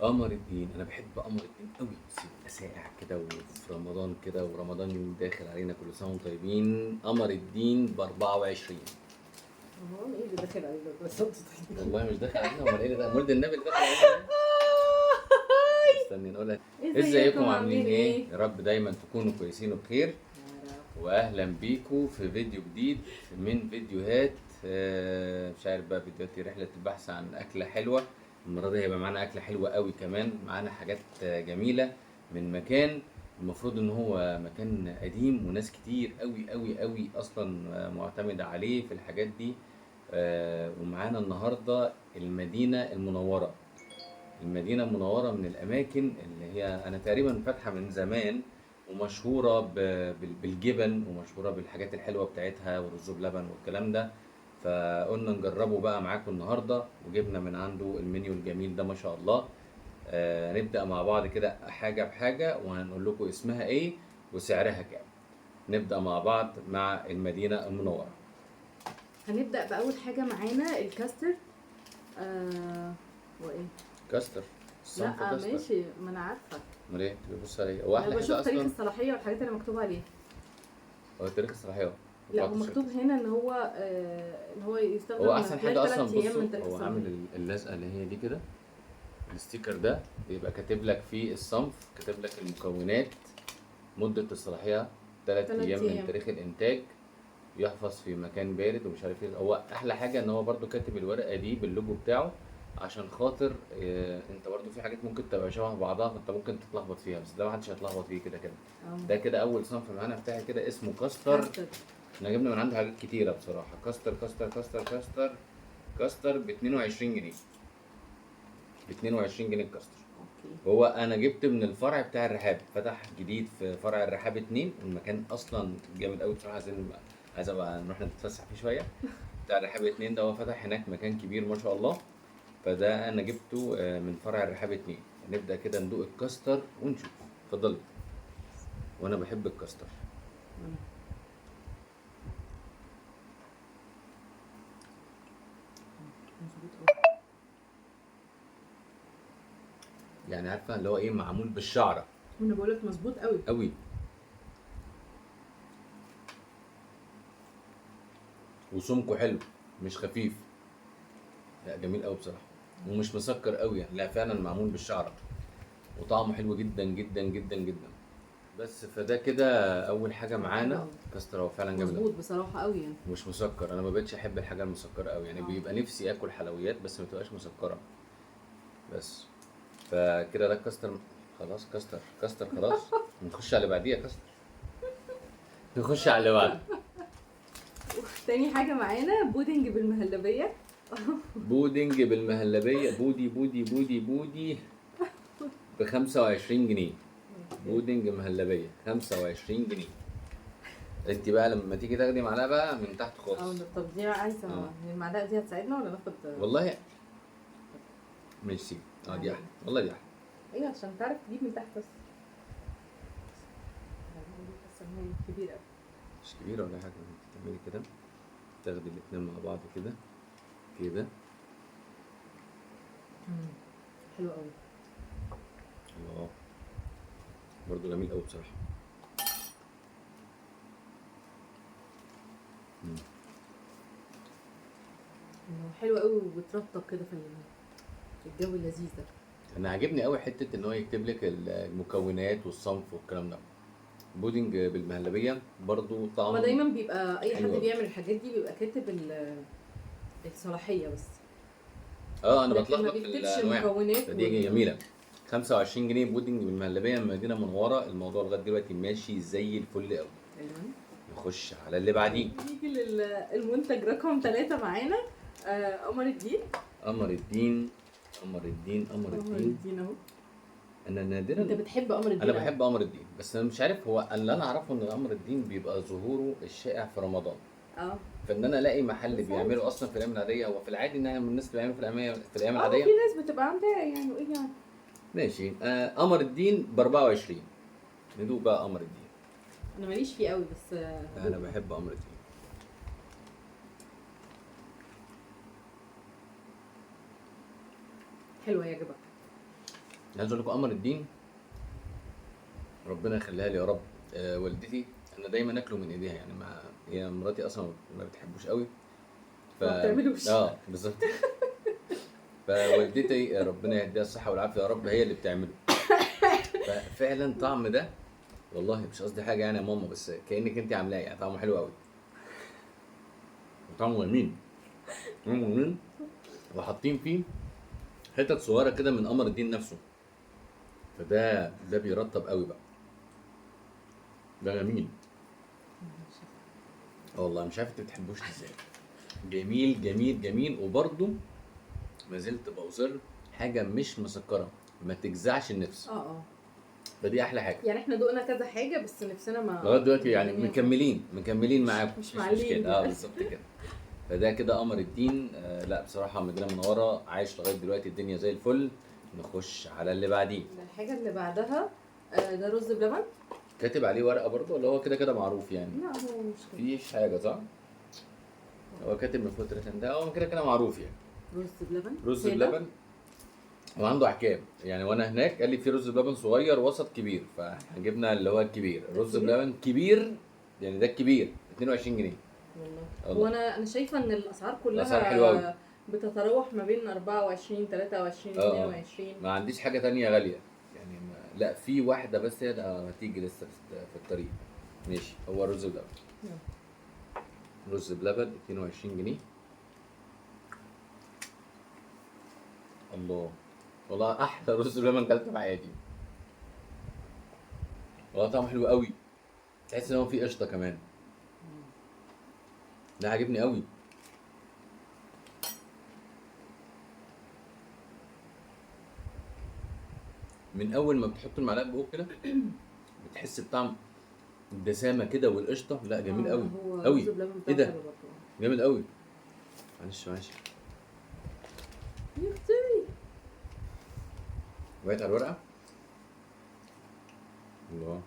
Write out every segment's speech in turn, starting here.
قمر الدين، انا بحب قمر الدين قوي، بس يبقى ساقع كده وفي رمضان كده، ورمضان داخل علينا، كل سنه وانتم طيبين. قمر الدين ب 24. هو ايه اللي داخل علينا بس انت طيب. والله مش داخل علينا، امال ايه اللي ده؟ مولد النبي اللي داخل علينا ده. استني نقولها. ازيكم عاملين ايه؟ يا رب دايما تكونوا كويسين وبخير، واهلا بيكم في فيديو جديد من فيديوهات مش عارف بقى، فيديوهات رحله البحث عن اكله حلوه. المره دي هيبقى معانا اكله حلوه قوي، كمان معانا حاجات جميله من مكان المفروض ان هو مكان قديم وناس كتير قوي قوي قوي اصلا معتمده عليه في الحاجات دي. ومعانا النهارده المدينه المنوره. المدينة المنورة من الأماكن اللي هي أنا تقريبا فاتحة من زمان، ومشهورة بالجبن، ومشهورة بالحاجات الحلوة بتاعتها والرز بلبن والكلام ده. فقلنا نجربه بقى معاكم النهاردة، وجبنا من عنده المنيو الجميل ده ما شاء الله. نبدأ مع بعض كده حاجة بحاجة، وهنقول لكم اسمها ايه وسعرها كام. نبدأ مع بعض مع المدينة المنورة. هنبدأ بأول حاجة معانا الكاستر. وايه؟ كاستر، الصنف لا كاستر. ماشي، ما انا عارفة. امال ايه؟ بص عليه، هو انا احلى بشوف حاجة تاريخ اصلا. الصلاحية والحاجات اللي مكتوب عليها. هو تاريخ الصلاحية لا هو 14. مكتوب هنا ان هو يستخدم هو احسن خلال حاجه اصلا، 3 ايام بصوا من تاريخ هو الصلاحية. عامل اللزقه اللي هي دي كده. الستيكر ده بيبقى كاتب لك فيه الصنف، كاتب لك المكونات، مده الصلاحيه 3 3 ايام من ايام. تاريخ الانتاج، يحفظ في مكان بارد ومش عارف ايه. هو احلى حاجه ان هو برده كاتب الورقه دي باللوجو بتاعه، عشان خاطر انت برده في حاجات ممكن تبقى شبه بعضها، فانت ممكن تتلخبط فيها، بس ده محدش هيتلخبط فيه كده كده. ده كده اول صنف معانا بتاعي كده اسمه كاستر. كاستر. احنا جبنا من عنده حاجات كتيرة بصراحة. كاستر كاستر كاستر كاستر كاستر ب 22 جنيه. ب 22 جنيه الكاستر. اوكي. هو انا جبت من الفرع بتاع الرحاب، فتح جديد في فرع الرحاب 2، المكان اصلا جامد قوي بصراحة. عايز ابقى نروح نتفسح فيه شوية. بتاع الرحاب 2 ده هو فتح هناك مكان كبير ما شاء الله. فده انا جبته من فرع الرحاب 2. نبدأ كده ندوق الكاستر ونشوف. اتفضلي. وانا بحب الكاستر. مظبوط قوي. يعني عارفة اللي هو ايه، معمول بالشعرة انا بقول لك مظبوط قوي. قوي. وسمكه حلو، مش خفيف. لا جميل قوي بصراحه، ومش مسكر قوي يعني، لا فعلا معمول بالشعره، وطعمه حلو جدا جدا جدا جدا. بس فده كده اول حاجه معانا. كاستر هو فعلا جامد قوي، مظبوط بصراحة قوي يعني. مش مسكر. انا ما بقتش احب الحاجه المسكره قوي يعني، اه. بيبقى نفسي اكل حلويات بس ما تبقاش مسكره بس. فكده ده كاستر. خلاص كاستر كاستر خلاص. نخش على اللي بعديها كاستر. نخش على اللي بعده. تاني حاجة معانا بودنج بالمهلبية. بودنج بالمهلبيه، بودي بودي بودي بودي ب 25 جنيه. بودنج مهلبيه 25 جنيه. انت بقى لما تيجي تاخدي معلقه بقى من تحت خالص. طب دي عايزة المعلقة دي هتساعدنا ولا ناخد؟ والله ماشي. دي احلى، والله دي احلى. ايوه عشان تعرف تجيب من تحت بس. كبيرة. مش كبيره ولا حاجه، انت تعملي كده، تاخدي الاتنين مع بعض كده كده. حلو قوي. الله، برضو جميل قوي بصراحه. حلو قوي وبترطب كده في الجو اللذيذ ده. انا عاجبني قوي حته ان هو يكتب لك المكونات والصنف والكلام ده. بودنج بالمهلبيه برضو طعمه. هو دايما بيبقى اي حد حلو أوي. بيعمل الحاجات دي بيبقى كاتب الصلاحية بس. انا لكن بتلخبط ما في بيكتبش الانواع. مكونات فدي جميله. 25 جنيه بودنج بالمهلبيه من مدينه منوره. الموضوع لغايه دلوقتي ماشي زي الفل قوي. نخش على اللي بعديه. نيجي للمنتج رقم 3 معانا. قمر الدين. قمر الدين قمر الدين قمر الدين اهو. انا نادرا. انت بتحب قمر الدين؟ انا بحب قمر الدين، بس انا مش عارف، هو اللي انا اعرفه ان قمر الدين بيبقى ظهوره الشائع في رمضان. فان انا الاقي محل بيعمله اصلا في الايام العاديه. هو في العادي ان الناس بيعملوا في الايام العاديه. في ناس بتبقى عندها يعني وايه يعني. ماشي. قمر الدين ب 24. ندوق بقى قمر الدين. انا ماليش فيه قوي بس انا بحب قمر الدين. حلوه يعجبك. عايز اقول لكم قمر الدين ربنا يخليها لي يا رب. والدتي انا دايما اكله من ايديها، يعني ما هي مراتي اصلا ما بتحبوش قوي. ما بتعملوش. بالظبط. فوالدتي ربنا يهديها الصحه والعافيه يا رب هي اللي بتعمله. ففعلا طعم ده، والله مش قصدي حاجه يعني يا ماما، بس كانك انت عاملاه، يعني طعمه حلو قوي، طعمه جميل، طعمه جميل. وحاطين فيه حتت صغيره كده من قمر الدين نفسه، فده بيرطب قوي بقى، ده جميل. والله مش عارف انت بتحبوش ازاي. جميل جميل جميل. وبرده ما زلت بوصر حاجه مش مسكره، ما تجزعش النفس. اه فدي احلى حاجه. يعني احنا دقنا كذا حاجه بس نفسنا ما لغايه دلوقتي يعني الدنيا مكملين معاكم، مش مشكله. معلين يعني. بالظبط كده. فده كده قمر الدين. لا بصراحه مدينه منوره عايش لغايه دلوقتي، الدنيا زي الفل. نخش على اللي بعديه. الحاجه اللي بعدها ده رز بلبن. كاتب عليه ورقه برضه ولا هو كده كده معروف يعني؟ لا هو مش كده. مفيش حاجه صح؟ هو كاتب من فتره ده، هو كده كده معروف يعني. رز سادة. بلبن. وعنده احكام يعني، وانا هناك قال لي في رز بلبن صغير وسط كبير، فاحنا جبنا اللي هو الكبير. رز الكبير؟ بلبن كبير يعني، ده الكبير 22 جنيه. والله هو انا شايفه ان الاسعار كلها الأسعار حلوة أوي. بتتراوح ما بين 24 23 22. ما عنديش حاجه تانية غاليه يعني. لا في واحده بس هي هتيجي لسه في الطريق. ماشي، هو رز بلبن. رز بلبن 22 جنيه. الله، والله احلى رز بلبن كلته في حياتي. والله طعمه حلو قوي، تحس ان هو فيه قشطه كمان. ده عاجبني قوي. من اول ما بتحط المعلقه بقك كده بتحس بطعم الدسامه كده والقشطه. لا جميل قوي قوي. ايه ده، جامد قوي. معلش يا اختي وقعت على الورقه. الله،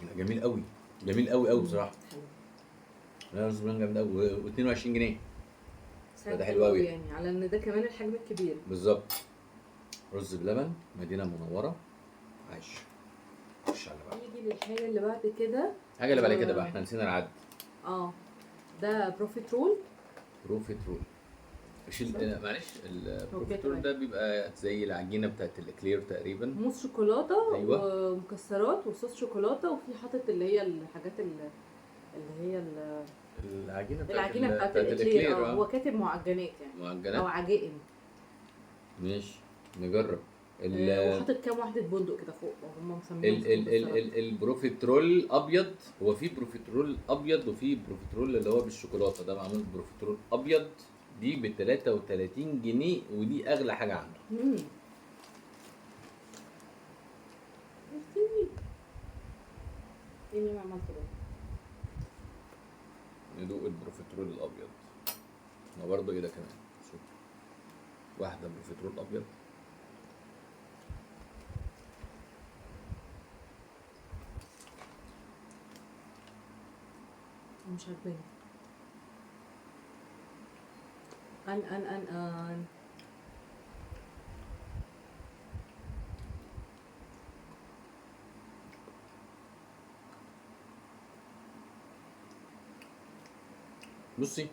لا جميل قوي، جميل قوي قوي بصراحه. لا رز بلبن جامد قوي، و22 جنيه. ده حلو قوي يعني، على ان ده كمان الحجم الكبير. بالظبط. رز بلبن مدينه منوره عايش. خش على بعض. نيجي للحاجه اللي بعد كده. حاجه اللي بعد كده بقى احنا نسينا نعدي. ده بروفيترول. بروفيترول. معلش، البروفيترول ده بيبقى زي العجينه بتاعت الاكلير تقريبا. موس شوكولاته. أيوة. ومكسرات وصوص شوكولاته، وفي حاطط اللي هي الحاجات اللي هي العجينه بتاعت الاكلير. هو كاتب معجنات يعني، معجنات او عجائن. ماشي نجرب. وحاطط كام واحده بندق كده فوق، هم مسمينهم البروفيترول ابيض. هو في بروفيترول ابيض وفي بروفيترول اللي هو بالشوكولاته، ده معمول بروفيترول ابيض. دي ب 33 جنيه ودي اغلى حاجه عنده. ايه اللي عملته ده؟ ندوق البروفيترول الابيض. ما برضه ايه ده كمان، شوف واحده بروفيترول ابيض. مش عارفه. ان بصي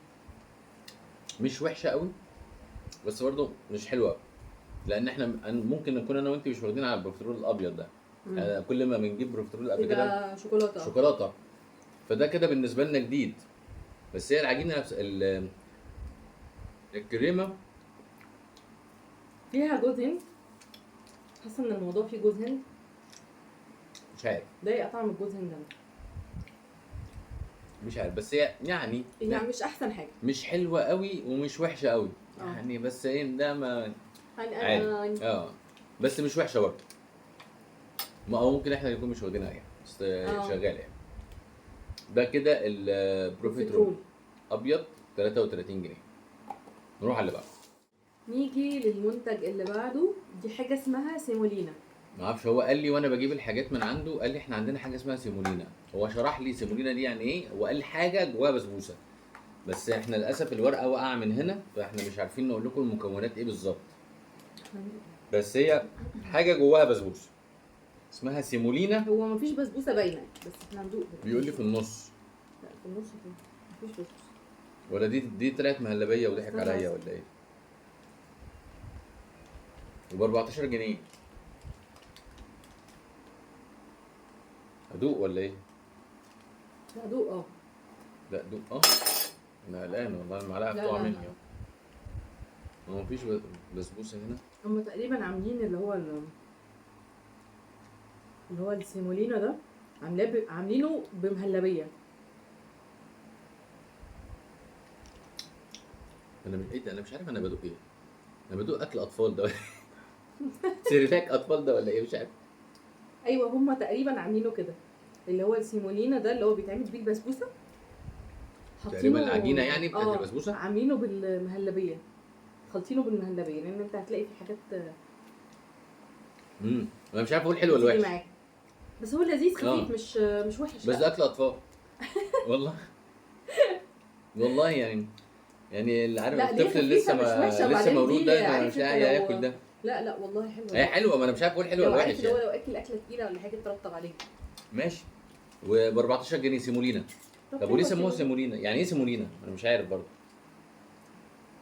مش وحشه قوي، بس برضه مش حلوه، لان احنا ممكن نكون انا وانت مش واخدين على البروفيترول الابيض ده. يعني كل ما بنجيب بروفيترول قبل كده شوكولاته، فده كده بالنسبه لنا جديد. بس هي العجينه نفس الكريمه فيها جوز هند. حاسه ان الموضوع فيه جوز هند، مش عارف ضايق طعم الجوز هند ده. مش عارف، بس هي يعني مش احسن حاجه، مش حلوه قوي ومش وحشه قوي يعني. بس ايه ده، ما عادي. بس مش وحشه برضه. ما هو ممكن احنا نكون مش واخدينها يعني، بس شغال يعني. ده كده البروفيترول ابيض 33 جنيه. نروح على اللي بعده. نيجي للمنتج اللي بعده. دي حاجه اسمها سيمولينا. ما اعرفش، هو قال لي وانا بجيب الحاجات من عنده، قال لي احنا عندنا حاجه اسمها سيمولينا. هو شرح لي سيمولينا دي يعني ايه، وقال لي حاجه جواها بسبوسه، بس احنا للاسف الورقه واقعه من هنا، فاحنا مش عارفين نقول لكم المكونات ايه بالظبط. بس هي حاجه جواها بسبوسه اسمها سيمولينا. هو مفيش بسبوسه باينه بس احنا هندوق دلوقتي. بيقول لي في النص. لا في النص كده مفيش بسبوسه. ولا دي طلعت مهلبيه وضحك استنى عليا بس. ولا ايه؟ وب 14 جنيه. ادوق ولا ايه؟ لا دوق اه. لا دوق انا قلقان والله المعلقه لا بتقع لا مني. لا. هو مفيش بسبوسه هنا. هم تقريبا عاملين اللي هو السيمولينا ده عاملينه بمهلبيه. انا مش ايه ده، انا مش عارف انا بدوق ايه. انا بدوق اكل اطفال ده سيريلاك اطفال ده ولا ايه مش عارف. ايوه هم تقريبا عاملينه كده، اللي هو السيمولينا ده اللي هو بيتعمل بيه البسبوسه. تقريبا العجينه يعني بتاعت البسبوسه عاملينه بالمهلبيه، خالطينه بالمهلبيه، لان انت هتلاقي في حاجات. انا مش عارف اقول حلو ولا بتيجي وحش. معاك. بس هو لذيذ خفيف مش وحش. بس ده اكل اطفال والله. والله يعني اللي عارف لا، دي الطفل اللي خفيفة مش وحشة، لسه وبعدين مولود دي ده ما عارف مش انت هياكل ده. لا والله حلوه. هي حلوه، ما انا مش عارف اقول حلوه لو ولا عارف وحش اللي هو يعني. لو اكل اكله تقيله ولا حاجه ترطب عليك. ماشي. وب 14 جنيه سيمولينا. طب وليه حلوة سموها سيمولينا؟ يعني ايه سيمولينا؟ انا مش عارف برضه.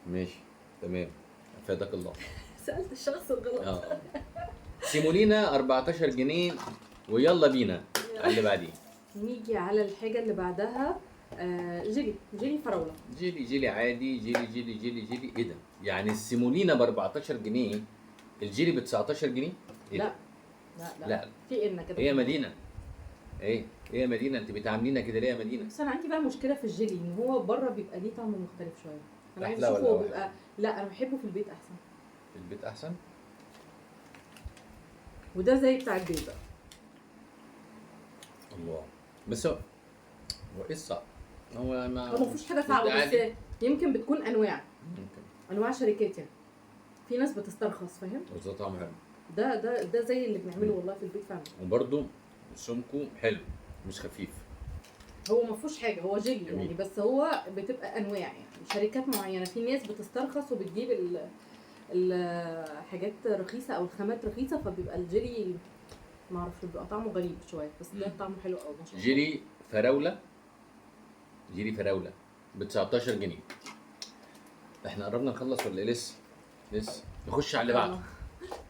ماشي تمام. افادك الله. سالت الشخص الغلط. سيمولينا 14 جنيه. ويلا بينا على اللي بعديه. نيجي على الحاجه اللي بعدها. جيلي فراوله. جيلي عادي. جيلي ايه ده؟ يعني السيمولينا ب 14 جنيه الجيلي ب 19 جنيه؟ إيه ده؟ لا. في إن كده. ايه يا مدينه؟ ايه يا مدينه انت بتعاملينا كده ليه يا مدينه؟ بس انا عندي بقى مشكله في الجيلي ان هو بره بيبقى ليه طعم مختلف شويه. انا عايزه أحلى اشوفه ولا هو بيبقى. لا انا بحبه في البيت احسن. في البيت احسن. وده زي بتاع البيت بقى. الله. بس هو ايه الصعب؟ هو هو مفيش حاجه صعبه بس يمكن بتكون انواع. ممكن. انواع شركات يعني. في ناس بتسترخص فاهم. بس ده طعمه حلو. ده زي اللي بنعمله والله في البيت فعلا. وبرده سمكه حلو مش خفيف. هو ما فيهوش حاجه، هو جيلي جميل. يعني، بس هو بتبقى انواع يعني شركات معينه. في ناس بتسترخص وبتجيب الحاجات رخيصه او الخامات رخيصه، فبيبقى الجيلي ما اعرفش بيبقى طعمه غريب شويه، بس ده طعمه حلو قوي ما شاء الله. جيلي فراوله ب 19 جنيه. احنا قربنا نخلص ولا ايه؟ لسه نخش على اللي بعده.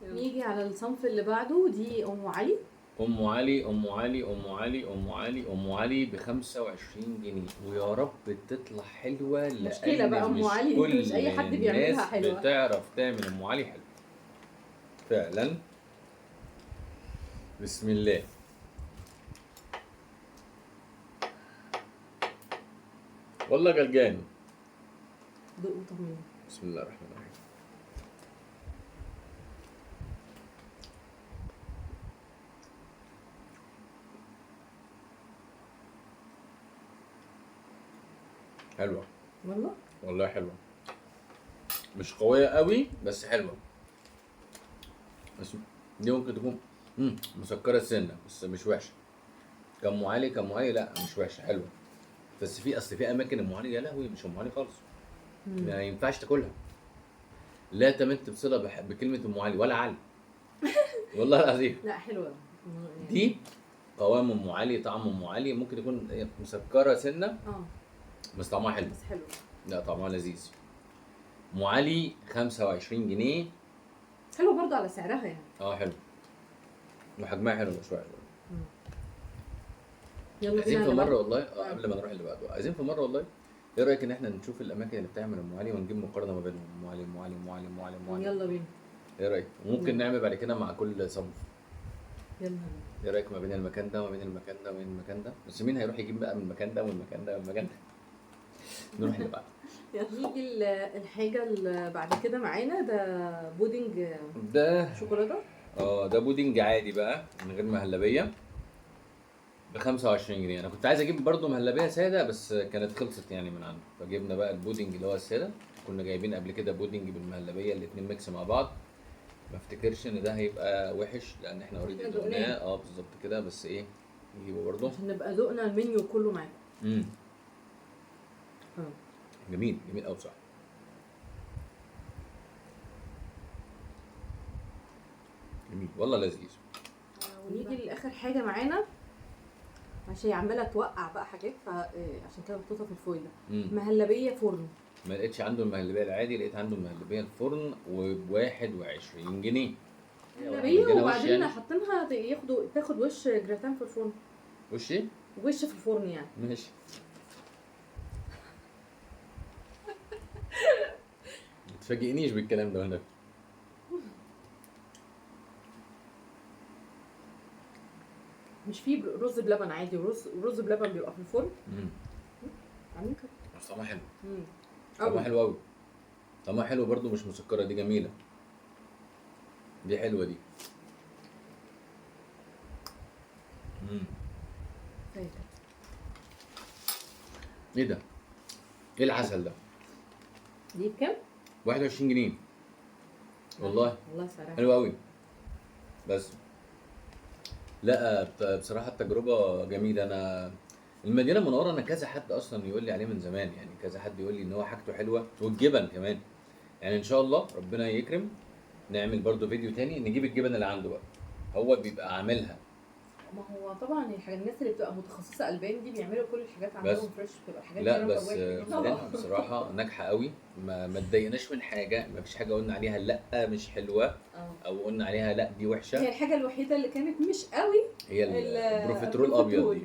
نيجي على الصنف اللي بعده. دي ام علي. ام علي ب 25 جنيه. ويا رب تطلع حلوه. مشكله بقى ام علي مش اي حد بيعملها حلوه. الناس بتعرف تعمل ام علي حلوه فعلا. بسم الله. والله جلجان. دوقوا طمني. بسم الله الرحمن الرحيم. حلوه والله حلوه. مش قويه قوي بس حلوه. بس دي ممكن تكون مسكره السنه بس مش وحشه. كم علي لا مش وحشه حلوه. بس في اماكن ام علي يا لهوي مش ام علي خالص. ما ينفعش تاكلها. لا تمت بصله بكلمه ام علي ولا علي. والله العظيم. لا حلوه دي قوام ام علي طعم ام علي. ممكن تكون مسكره سنه بس طعمها حلو. بس حلو. لا طعمها لذيذ. ام علي 25 جنيه. حلو برضه على سعرها يعني. حلو. وحجمها حلو شويه. يلا عايزين في مره والله قبل ما نروح اللي بعده. عايزين في مره والله. ايه رايك ان احنا نشوف الاماكن اللي بتعمل ام علي ونجيب مقارنه ما بينهم؟ ام علي. يلا بينا. ايه رايك؟ وممكن نعمل بعد كده مع كل صنف. يلا بينا. ايه رايك ما بين المكان ده وما بين المكان ده وما بين المكان ده؟ بس مين هيروح يجيب بقى من المكان ده والمكان ده والمكان ده؟ نروح اللي بعده. نيجي الحاجه اللي بعد كده معانا. ده بودنج. ده شوكولاته. ده بودنج عادي بقى من غير مهلبيه ب 25 جنيه. انا كنت عايز اجيب برضو مهلبيه ساده بس كانت خلصت يعني من عنده، فجبنا بقى البودنج اللي هو الساده. كنا جايبين قبل كده بودنج بالمهلبيه الاتنين ميكس مع بعض. ما افتكرش ان ده هيبقى وحش لان احنا اوريدي دقناه. بالظبط كده. بس ايه نجيبه برضو عشان نبقى ذوقنا المنيو كله معاكم. جميل قوي بصراحه. جميل والله لذيذ. ونيجي لاخر حاجه معانا عشان هي عماله توقع بقى حاجات فعشان كده محطوطه في الفويل ده. مهلبيه فرن. ما لقيتش عنده المهلبيه العادي، لقيت عنده المهلبيه الفرن وب 21 جنيه. مهلبيه وبعدين يعني حاطينها تاخد وش جراتان في الفرن. وش ايه؟ وش في الفرن يعني. ماشي. ما تفاجئنيش بالكلام ده هنا. مش في رز بلبن عادي ورز بلبن بيبقى في الفرن. عاملين كده. بس طعمها حلو. طعمها حلو قوي. طعمها حلو برضو، مش مسكره، دي جميله. دي حلوه دي. ايه ده؟ ايه العسل ده؟ دي بكام؟ 21 جنيه. والله سعرها حلو قوي. بس لا بصراحه التجربه جميله. انا المدينه المنوره انا كذا حد اصلا يقول لي عليه من زمان، يعني كذا حد يقول لي ان هو حاجته حلوه، والجبن كمان. يعني ان شاء الله ربنا يكرم نعمل برضو فيديو تاني نجيب الجبن اللي عنده بقى، هو بيبقى عاملها. ما هو طبعا الناس اللي بتبقى متخصصه البان دي بيعملوا كل الحاجات عندهم فريش، بتبقى حاجات لا بس مدينة بصراحه ناجحه قوي، ما اتضايقناش من حاجه، ما فيش حاجه قلنا عليها لا مش حلوه او قلنا عليها لا دي وحشه. هي الحاجه الوحيده اللي كانت مش قوي هي البروفيترول الابيض دي.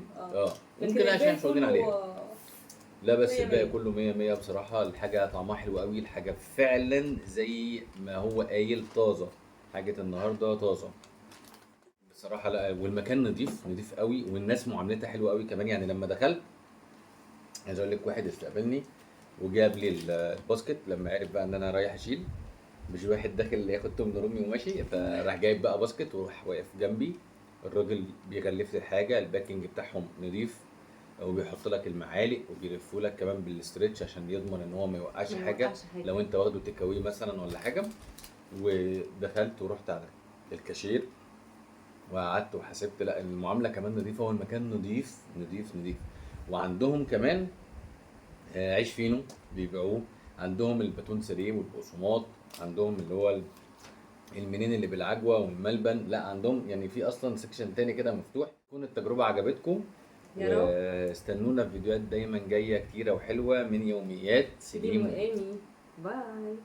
ممكن عشان مش واخدين عليها. لا بس الباقي كله 100 100 بصراحه. الحاجه طعمها حلو قوي، الحاجه فعلا زي ما هو قايل طازه، حاجه النهارده طازه بصراحه. لا والمكان نضيف قوي، والناس معاملتها حلوه قوي كمان. يعني لما دخلت عايز اقول لك واحد استقبلني وجاب لي الباسكت لما عرف بقى ان انا رايح اشيل، مش واحد داخل ياخد توم رومي وماشي، فراح جايب بقى باسكت وراح واقف جنبي. الراجل بيغلف لي الحاجه، الباكينج بتاعهم نضيف، وبيحط لك المعالق وبيلفوا لك كمان بالاسترتش عشان يضمن ان هو ما يوقعش حاجه لو انت واخده تيك اوي مثلا ولا حاجه. ودخلت ورحت على الكاشير وقعدت وحسبت. لا المعامله كمان نظيفه، والمكان نظيف. وعندهم كمان عيش فينو بيبيعوه، عندهم الباتون سريه والبقسماط، عندهم اللي هو المنين اللي بالعجوه والملبن. لا عندهم يعني في اصلا سكشن تاني كده مفتوح. تكون التجربه عجبتكم، واستنونا في فيديوهات دايما جايه كتيره وحلوه من يوميات سليم وامي. باي.